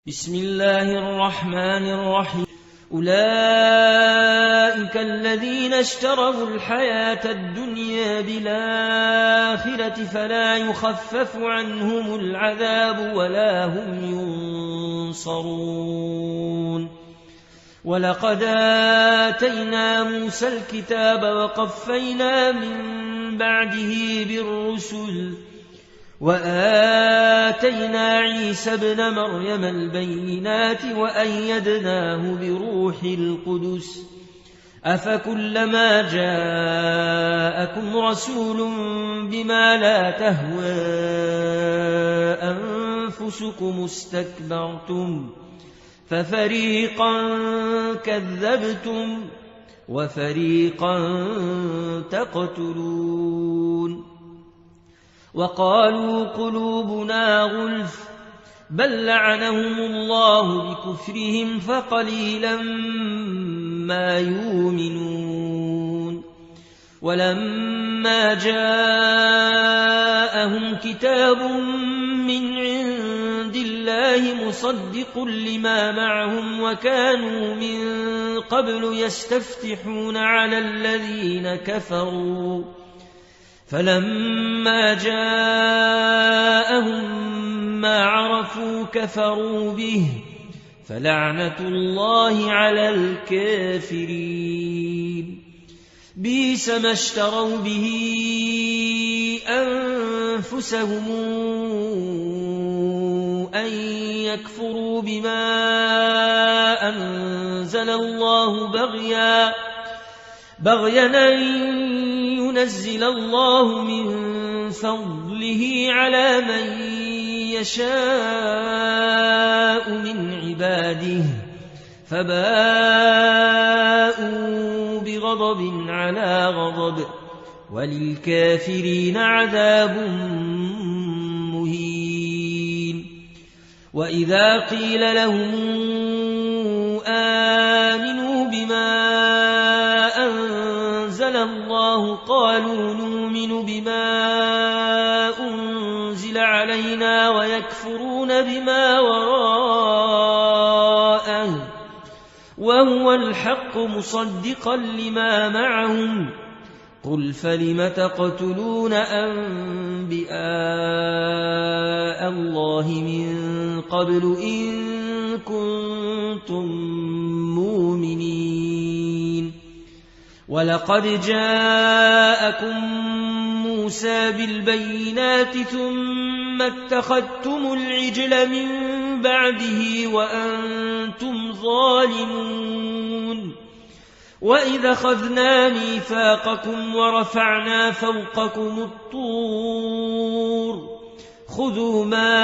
بسم الله الرحمن الرحيم أولئك الذين اشتروا الحياة الدنيا بالآخرة فلا يخفف عنهم العذاب ولا هم ينصرون ولقد آتينا موسى الكتاب وقفينا من بعده بالرسل وآتينا عيسى ابن مريم البينات وأيدناه بروح القدس أفكلما جاءكم رسول بما لا تهوى أنفسكم استكبرتم ففريقا كذبتم وفريقا تقتلون وقالوا قلوبنا غلف بل لعنهم الله بكفرهم فقليلا ما يؤمنون ولما جاءهم كتاب من عند الله مصدق لما معهم وكانوا من قبل يستفتحون على الذين كفروا فلما جاءهم ما عرفوا كفروا به فلعنة الله على الكافرين بئس ما اشتروا به أنفسهم أن يكفروا بما أنزل الله بغيا أن ينزل الله من فضله على من يشاء من عباده فباءوا بغضب على غضب وللكافرين عذاب مهين وإذا قيل لهم آمنوا بما أنزل الله قالوا نؤمن بما أنزل علينا ويكفرون بما وراءه وهو الحق مصدقا لما معهم قل فلم تقتلون أنبياء الله من قبل إن كنتم مؤمنين ولقد جاءكم موسى بالبينات ثم اتخذتم العجل من بعده وأنتم ظالمون وإذا أخذنا ميثاقكم ورفعنا فوقكم الطور خذوا ما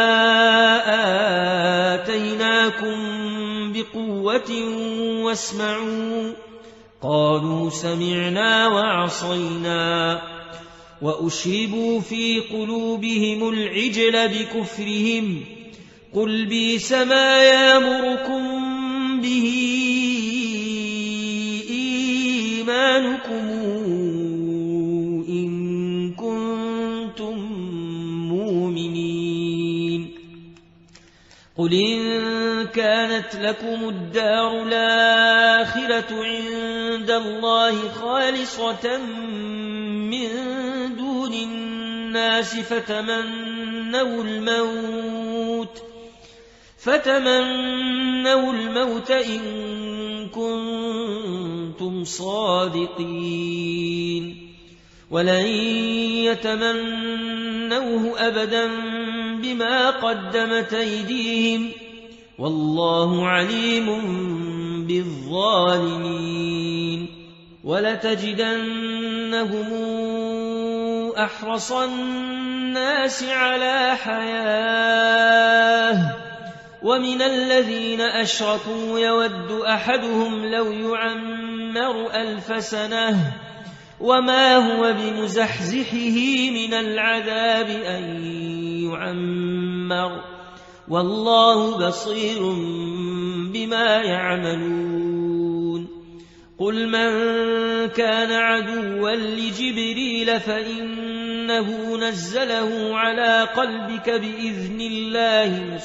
آتيناكم بقوة واسمعوا قالوا سمعنا وعصينا وأشربوا في قلوبهم العجل بكفرهم قل بئس ما يأمركم به إيمانكم إن كنتم مؤمنين قل إن كانت لكم الدار الآخرة عند الله خالصة من دون الناس فتمنوا الموت إن كنتم صادقين ولن يتمنوه أبدا بما قدمت أيديهم والله عليم بالظالمين ولتجدنهم أحرص الناس على حياة ومن الذين أشركوا يود أحدهم لو يعمر 1000 سنة وما هو بمزحزحه من العذاب أن يعمر والله بصير بما يعملون قل من كان عدوا لجبريل فإن إنه نزله على قلبك بإذن الله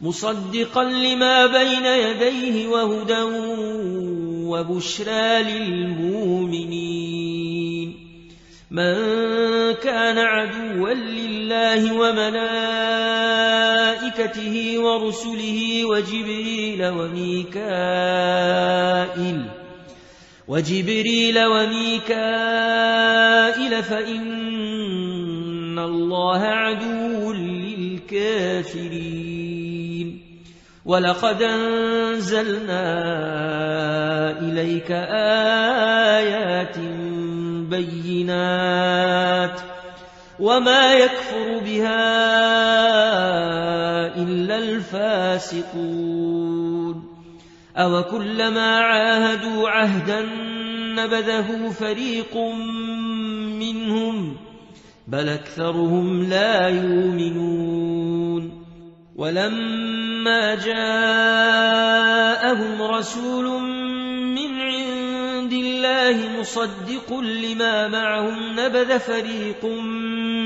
مصدقا لما بين يديه وهدى وبشرى للمؤمنين من كان عدوا لله وملائكته ورسله وجبريل وميكائيل فإن الله عدو للكافرين ولقد أنزلنا إليك آيات بينات وما يكفر بها إلا الفاسقون أوكلما عاهدوا عهدا نبذه فريق منهم بل أكثرهم لا يؤمنون ولما جاءهم رسول من عند الله مصدق لما معهم نبذ فريق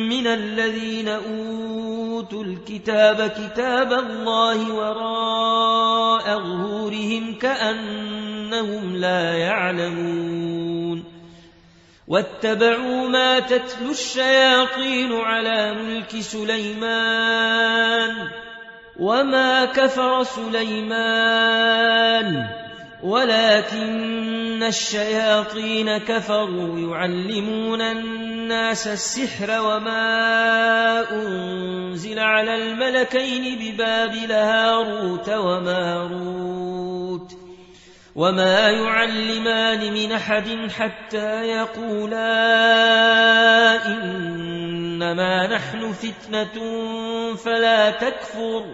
من الذين أوتوا الكتاب كتاب الله وراء ظهورهم كأنهم لا يعلمون واتبعوا ما تتلو الشياطين على ملك سليمان وما كفر سليمان ولكن الشياطين كفروا يعلمون الناس السحر وما أنزل على الملكين ببابل هاروت وماروت وما يعلمان من أحد حتى يقولا إنما نحن فتنة فلا تكفر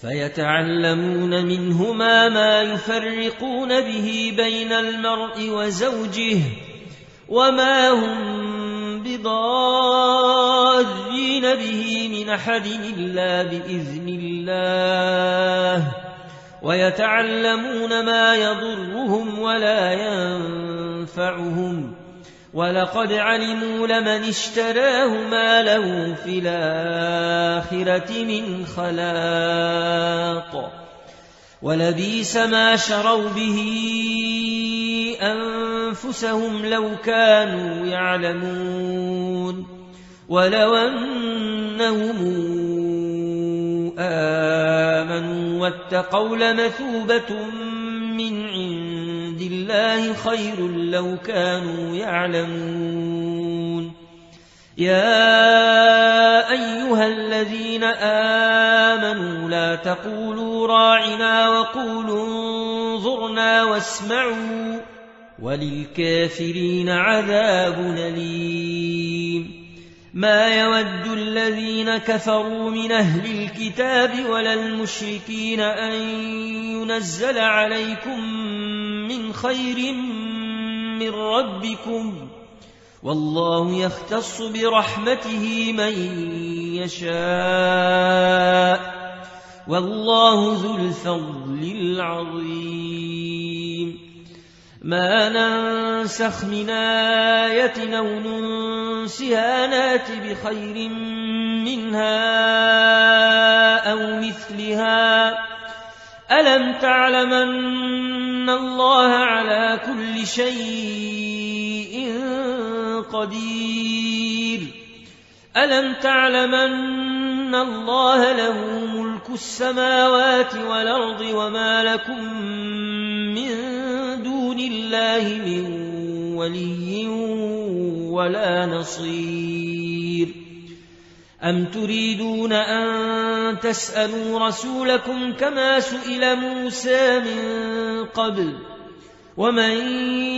فيتعلمون منهما ما يفرقون به بين المرء وزوجه وما هم بضارين به من أحد إلا بإذن الله ويتعلمون ما يضرهم ولا ينفعهم ولقد علموا لمن اشتراه ما له في الآخرة من خلاق ولبئس ما شروا به أنفسهم لو كانوا يعلمون ولو أنهم آمنوا واتقوا لمثوبة من عند الله خير لو كانوا يعلمون يا أيها الذين آمنوا لا تقولوا راعنا وقولوا انظرنا واسمعوا وللكافرين عذاب أليم ما يود الذين كفروا من أهل الكتاب ولا المشركين أن ينزل عليكم من خير من ربكم والله يختص برحمته من يشاء والله ذو الفضل العظيم ما ننسخ من آية أو ننسها نات بخير منها أو مثلها ألم تعلم أن الله على كل شيء قدير ألم تعلم أن الله له ملك السماوات والأرض وما لكم من دون الله من ولي ولا نصير أم تريدون أن تسألوا رسولكم كما سئل موسى من قبل ومن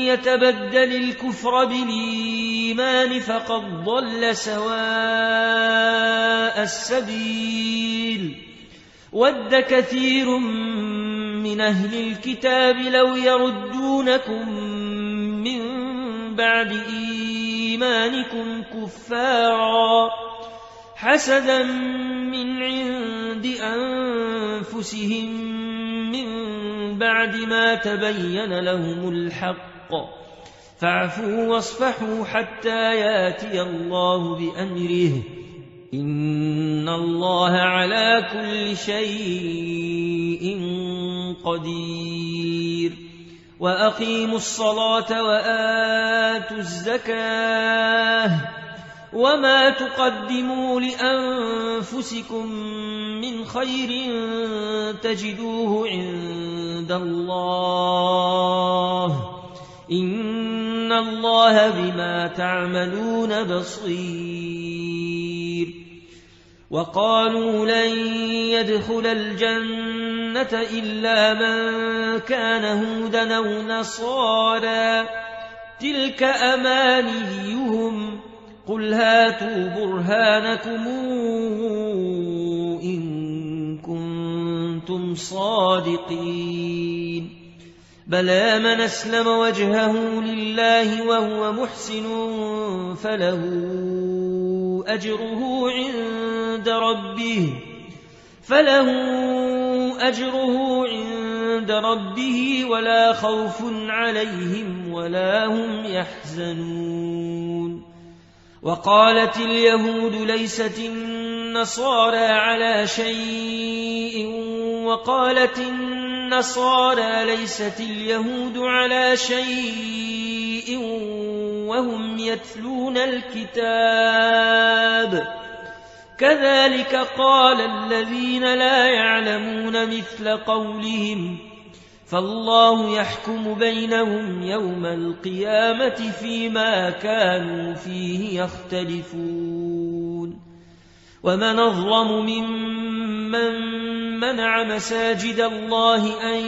يتبدل الكفر بالإيمان فقد ضل سواء السبيل ود كثير من أهل الكتاب لو يردونكم من بعد إيمانكم كفارا حسدا من عند أنفسهم من بعد ما تبين لهم الحق فاعفوا واصفحوا حتى ياتي الله بأمره إن الله على كل شيء قدير وأقيموا الصلاة وآتوا الزكاة وما تقدموا لأنفسكم من خير تجدوه عند الله إن الله بما تعملون بصير وقالوا لن يدخل الجنة إلا من كان هودا أو نصارى تلك أمانيهم قل هاتوا برهانكم إن كنتم صادقين بلى من أسلم وجهه لله وهو محسن فله أجره عند ربه ولا خوف عليهم ولا هم يحزنون وقالت اليهود ليست النصارى على شيء وقالت النصارى ليست اليهود على شيء وهم يتلون الكتاب كذلك قال الذين لا يعلمون مثل قولهم فالله يحكم بينهم يوم القيامة فيما كانوا فيه يختلفون ومن أظلم ممن منع مساجد الله أن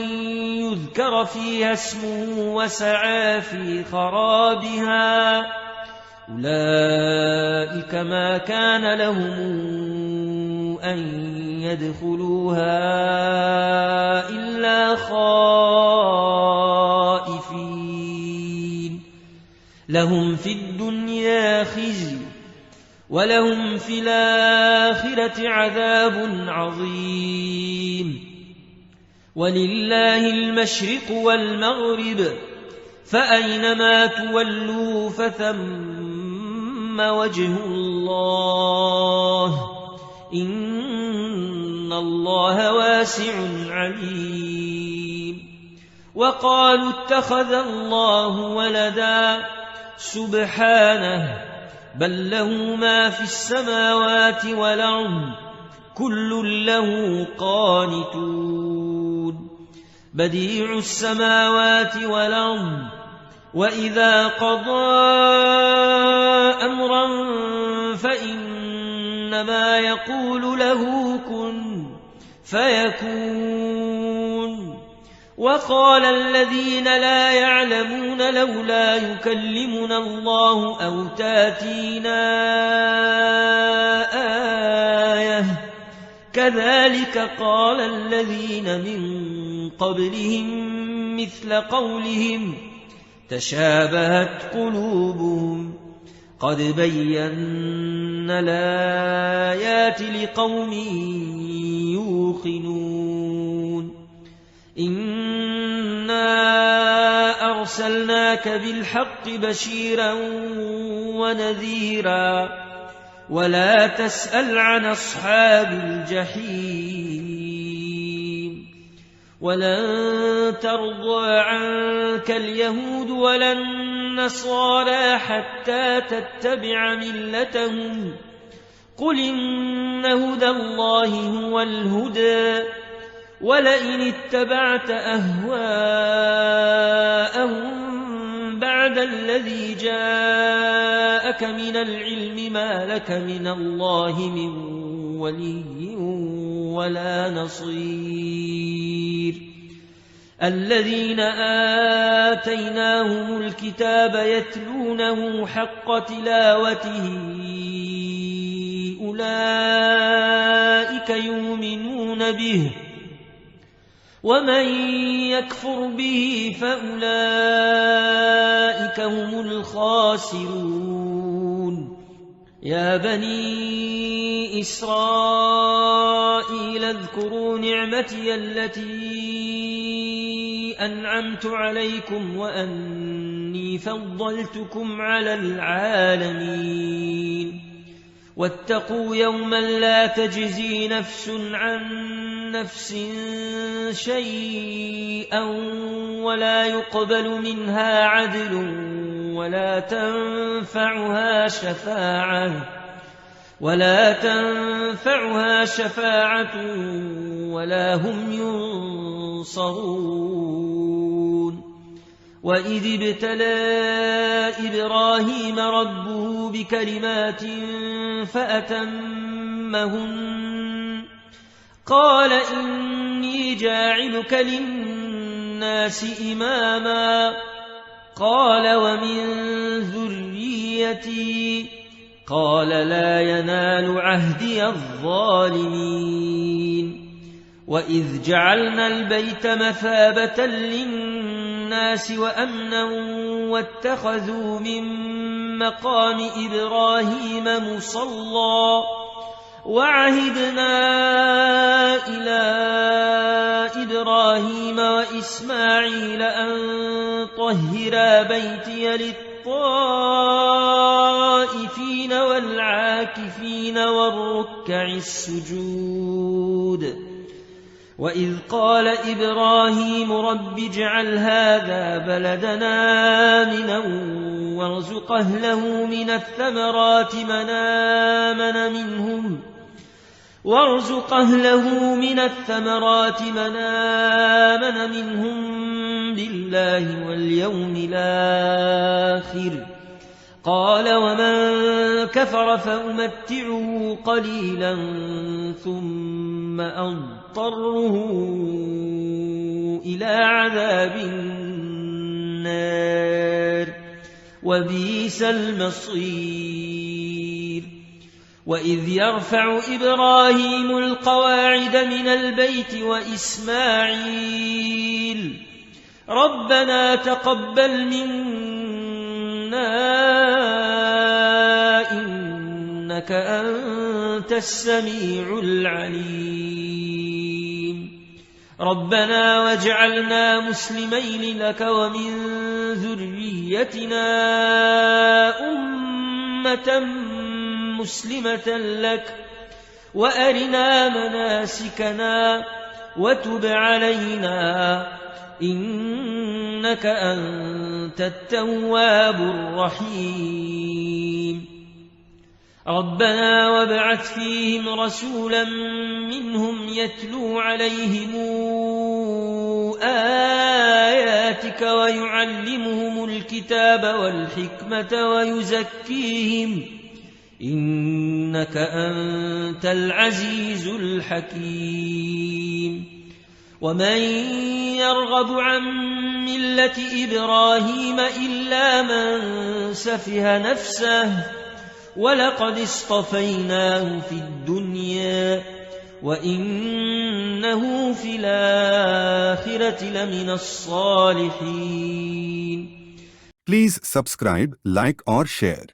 يذكر فيها اسمه وسعى في خرابها أولئك ما كان لهم أن يدخلوها إلا خائفين لهم في الدنيا خزي ولهم في الآخرة عذاب عظيم ولله المشرق والمغرب فأينما تولوا فثم وجه الله إن الله واسع عليم وقالوا اتخذ الله ولدا سبحانه بل له ما في السماوات والأرض كل له قانتون بديع السماوات والأرض وإذا قضى أمرا فإنما يقول له كن فيكون وقال الذين لا يعلمون لولا يكلمنا الله أو تاتينا آية كذلك قال الذين من قبلهم مثل قولهم تشابهت قلوبهم قد بينا الآيات لقوم يوقنون إنا أرسلناك بالحق بشيرا ونذيرا ولا تسأل عن أصحاب الجحيم ولن ترضى عنك اليهود ولا النصارى حتى تتبع ملتهم قل إن هدى الله هو الهدى ولئن اتبعت أهواءهم بعد الذي جاءك من العلم ما لك من الله من ولي ولا نصير الذين آتيناهم الكتاب يتلونه حق تلاوته أولئك يؤمنون به ومن يكفر به فأولئك هم الخاسرون يا بني إسرائيل اذكروا نعمتي التي أنعمت عليكم وأني إني فضلتكم على العالمين واتقوا يوما لا تجزي نفس عن نفس شيئا ولا يقبل منها عدل ولا تنفعها شفاعة ولا هم ينصرون وإذ ابتلى إبراهيم ربه بكلمات فأتمهن قال إني جاعلك للناس إماما قال ومن ذريتي قال لا ينال عهدي الظالمين وإذ جعلنا البيت مثابة للناس وأمنا واتخذوا من مقام إبراهيم مصلى وعهدنا إلى إبراهيم وإسماعيل أن طهرا بيتي للطائفين والعاكفين والركع السجود وإذ قال إبراهيم رب اجعل هذا بلدنا آمنا وارزق أهله من الثمرات من آمن منهم بالله واليوم الآخر قال ومن كفر فأمتعه قليلا ثم أضطره إلى عذاب النار وبئس المصير وإذ يرفع إبراهيم القواعد من البيت وإسماعيل ربنا تقبل منا إنك أنت السميع العليم ربنا واجعلنا مسلمين لك ومن ذريتنا أمة مسلمة لك وأرنا مناسكنا وتب علينا إنك أنت التواب الرحيم ربنا وابعث فيهم رسولا منهم يتلو عليهم آياتك ويعلمهم الكتاب والحكمة ويزكيهم إنك أنت العزيز الحكيم ومن يرغب عن ملة إبراهيم إلا من سفه نفسه ولقد اصطفيناه في الدنيا وإنه في الآخرة لمن الصالحين. Please subscribe, like or share.